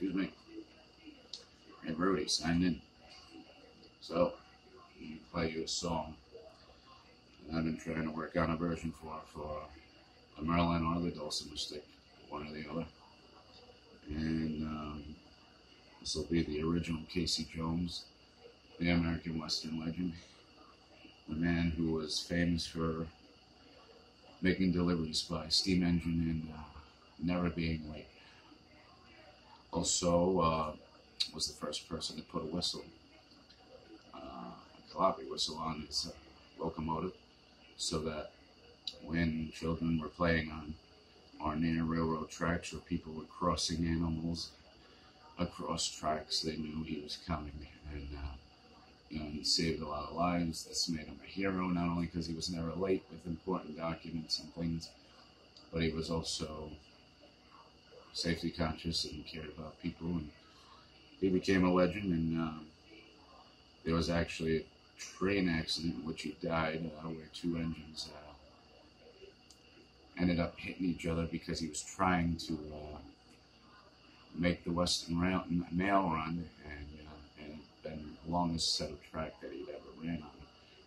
excuse me, and Rudy signed in. So, you play you a song. And I've been trying to work on a version for the Merlin or the dulcimer stick, one or the other. And this will be the original Casey Jones, the American Western legend, the man who was famous for making deliveries by steam engine and never being late. Also, was the first person to put a whistle, a calliope whistle, on his locomotive, so that when children were playing on or near railroad tracks, or people were crossing animals across tracks, they knew he was coming. And he saved a lot of lives. This made him a hero, not only because he was never late with important documents and things, but he was also safety conscious and cared about people. And he became a legend. And there was actually a train accident in which he died, where two engines ended up hitting each other because he was trying to make the Western Mail run, and it had been the longest set of track that he'd ever ran on.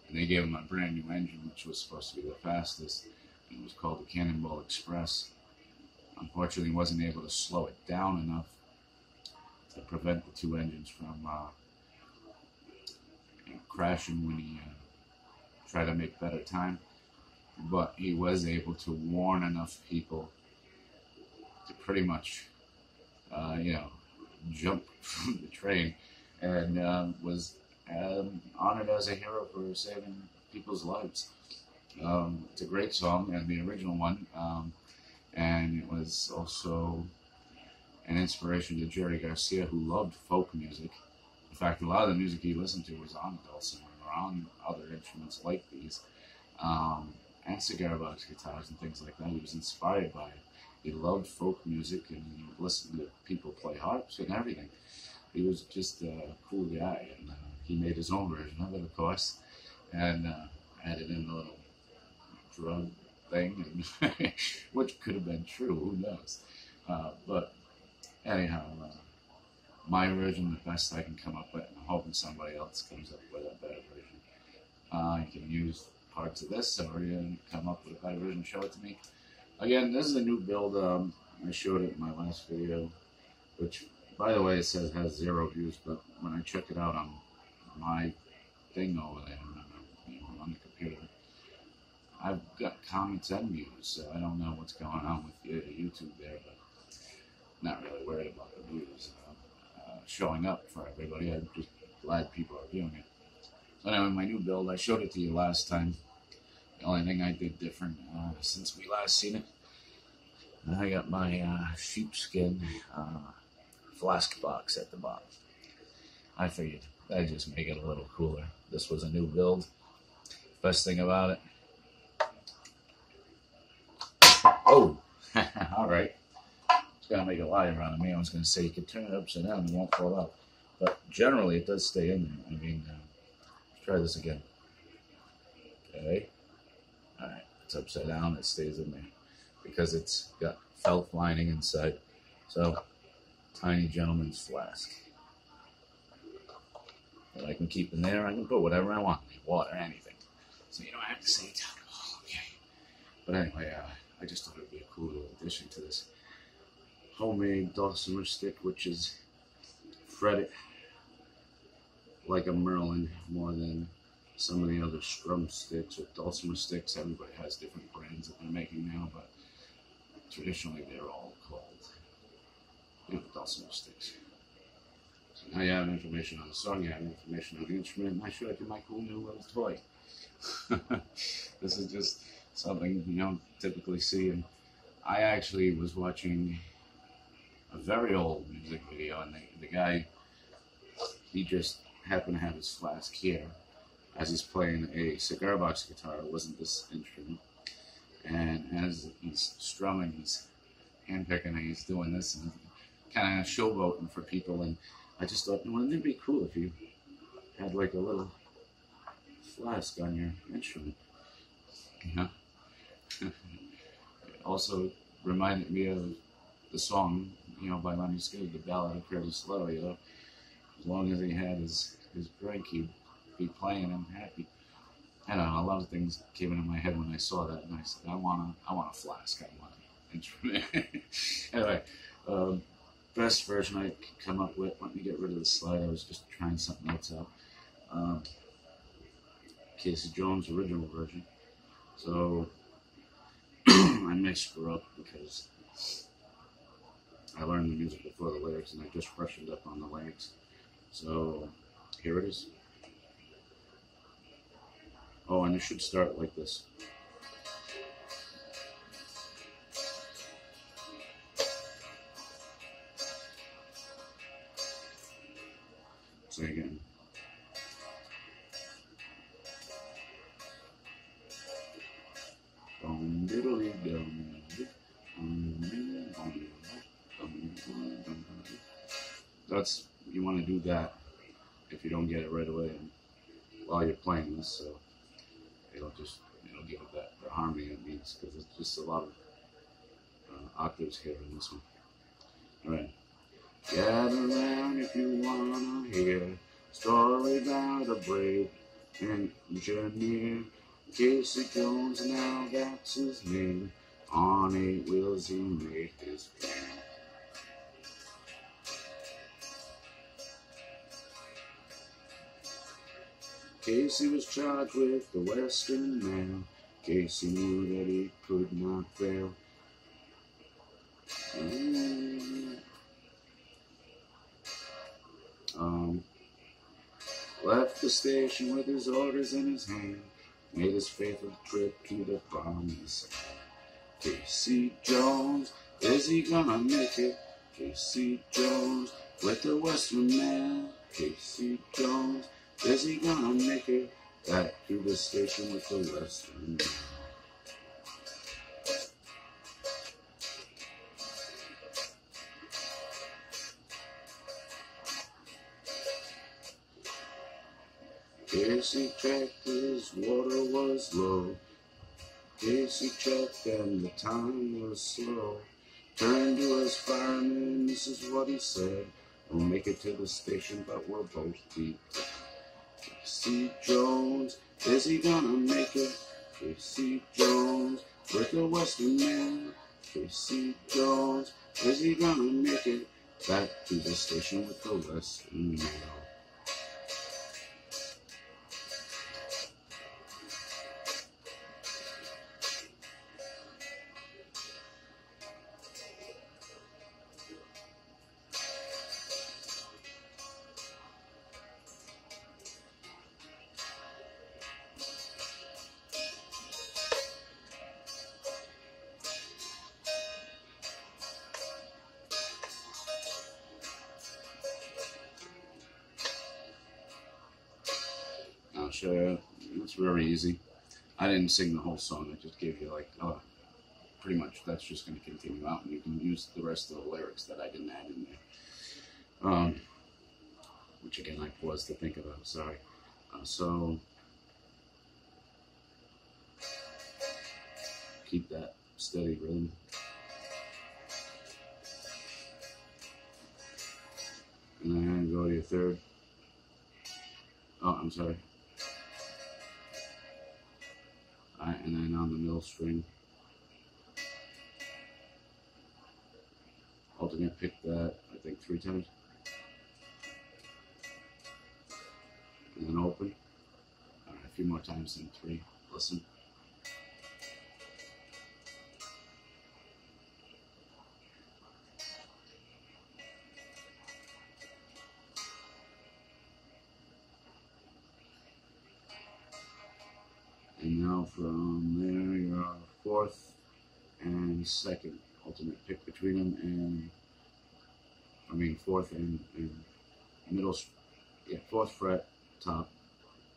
And they gave him a brand new engine, which was supposed to be the fastest, and it was called the Cannonball Express. Unfortunately, he wasn't able to slow it down enough to prevent the two engines from crashing when he tried to make better time. But he was able to warn enough people to pretty much, jump from the train, and was honored as a hero for saving people's lives. It's a great song, and the original one, and it was also an inspiration to Jerry Garcia, who loved folk music. In fact, a lot of the music he listened to was on dulcimer or on other instruments like these. And cigar box guitars and things like that. He was inspired by it. He loved folk music, and he listened to people play harps and everything. He was just a cool guy, and he made his own version of it, of course, and added in a little drug thing, and which could have been true, who knows. But anyhow, my version, the best I can come up with, and I'm hoping somebody else comes up with a better version. You can use parts of this, or you can come up with a better version, show it to me. Again, this is a new build. I showed it in my last video, which, by the way, it says has 0 views, but when I check it out on my thing over there, on the computer, I've got comments and views, so I don't know what's going on with YouTube there, but not really worried about the views showing up for everybody. I'm just glad people are viewing it. So anyway, my new build, I showed it to you last time. The only thing I did different since we last seen it, I got my sheepskin flask box at the bottom. I figured I'd just make it a little cooler. This was a new build. Best thing about it. Oh, all right. It's gonna make a liar out of me. I was gonna say you could turn it upside down and it won't fall out, but generally it does stay in there. I mean, let's try this again. Okay. All right. It's upside down. It stays in there because it's got felt lining inside. So, tiny gentleman's flask that I can keep in there. I can put whatever I want, water, anything. So you don't have to say it's alcohol. Okay. But anyway, I just thought it would be a cool little addition to this homemade dulcimer stick, which is fretted like a Merlin more than some of the other strum sticks or dulcimer sticks. Everybody has different brands that they're making now, but traditionally they're all called dulcimer sticks. So now you have information on the song, you have information on the instrument, and I showed you my cool new little toy. This is just something you don't typically see, and I actually was watching a very old music video, and the guy, he just happened to have his flask here as he's playing a cigar box guitar. It wasn't this instrument, and as he's strumming, he's handpicking, and he's doing this and kind of showboating for people. And I just thought, wouldn't it be cool if you had like a little flask on your instrument? You know? It also reminded me of the song by Leonard Skinner, the ballad of Curly Slow, as long as he had his drink, he'd be playing and happy. I don't know, a lot of things came into my head when I saw that, and I said, I want a flask, I want an instrument. Anyway, best version I could come up with, let me get rid of the slide, I was just trying something else out. Casey Jones' original version. So, I may screw up because I learned the music before the lyrics, and I just freshened up on the lyrics. So, here it is. Oh, and it should start like this. Say again. You want to do that if you don't get it right away and while you're playing this, so it'll give it that the harmony it needs, because it's just a lot of octaves here in this one. Alright. Gather round if you wanna hear story about a brave engineer, Casey Jones, now that's his name. On 8 wheels he made his fame. Casey was charged with the Western Mail. Casey knew that he could not fail. Left the station with his orders in his hand, made his faithful trip to the promised land. Casey Jones, is he gonna make it? Casey Jones, with the Western Mail. Casey Jones, is he gonna make it back to the station with the Western Mail? Casey checked, his water was low. Casey checked and the time was slow. Turned to his fireman, this is what he said: we'll make it to the station, but we'll both be dead. Casey Jones, is he gonna make it? Casey Jones, with the Western Mail. Casey Jones, is he gonna make it back to the station with the Western Mail? I'll show you. It's very easy. I didn't sing the whole song. I just gave you pretty much that's just going to continue out, and you can use the rest of the lyrics that I didn't add in there. Which again I paused to think about. Sorry. So keep that steady rhythm. And then go to your third. Oh, I'm sorry. Alright, and then on the middle string, alternate pick that, I think 3 times. And then open. Alright, a few more times than 3. Listen. And now from there, your 4th and 2nd alternate pick between them, and 4th and middle, 4th fret, top,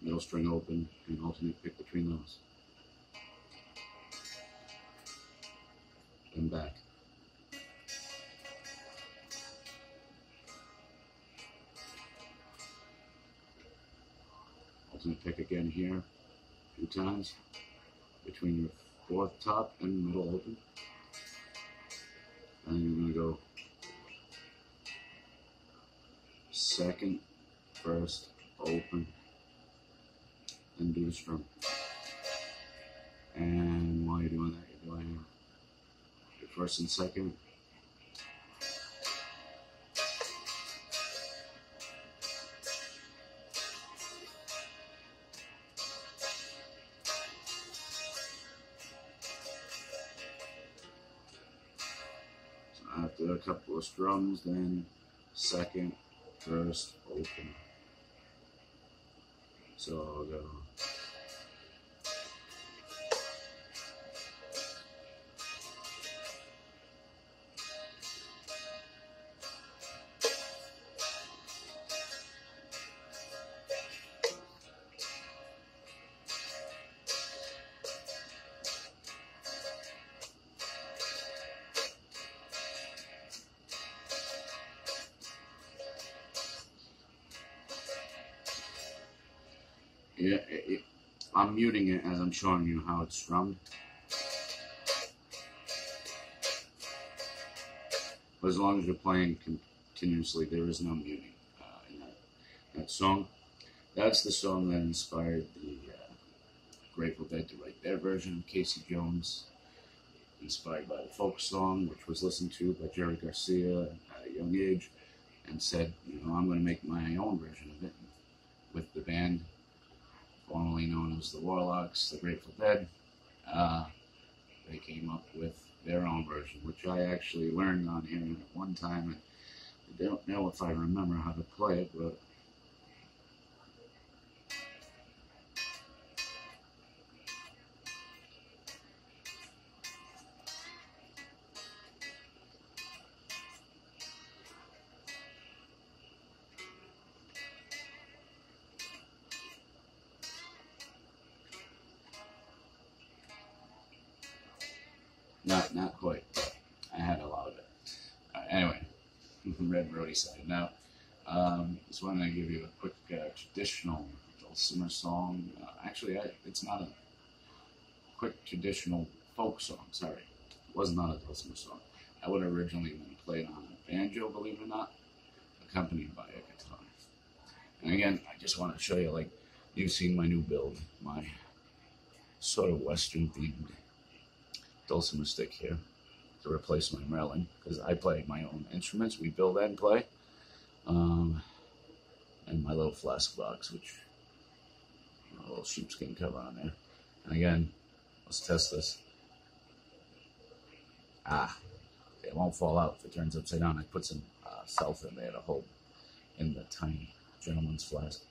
middle string open, and alternate pick between those. And back. Alternate pick again here. 2 times between your 4th top and middle open, and then you're going to go second, first, open, then do the strum. And while you're doing that, you're doing your first and second. So after a couple of strums, then second, first, open. So I'll go. Yeah, I'm muting it as I'm showing you how it's strummed. But as long as you're playing continuously, there is no muting in that song. That's the song that inspired the Grateful Dead to write their version of Casey Jones, inspired by the folk song, which was listened to by Jerry Garcia at a young age, and said, you know, I'm going to make my own version of it with the band, formerly known as the Warlocks, the Grateful Dead. They came up with their own version, which I actually learned on hearing it one time. I don't know if I remember how to play it, but not quite. But I had a lot of it. Anyway, Red Roadie side. Now, just wanted to give you a quick traditional dulcimer song. Actually, it's not a quick traditional folk song. Sorry, it was not a dulcimer song. That would have originally been played on a banjo, believe it or not, accompanied by a guitar. And again, I just want to show you, like, you've seen my new build, my sort of Western themed dulcimer stick here to replace my Merlin, because I play my own instruments. We build and play. And my little flask box, which a little sheepskin cover on there. And again, let's test this. It won't fall out if it turns upside down. I put some self in there to hold in the tiny gentleman's flask.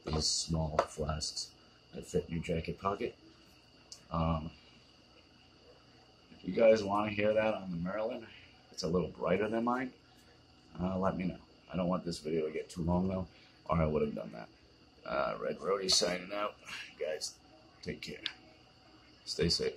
These small flasks that fit in your jacket pocket. If you guys want to hear that on the Merlin, it's a little brighter than mine, let me know. I don't want this video to get too long though, or I would have done that. Red Roadie signing out. Guys, take care. Stay safe.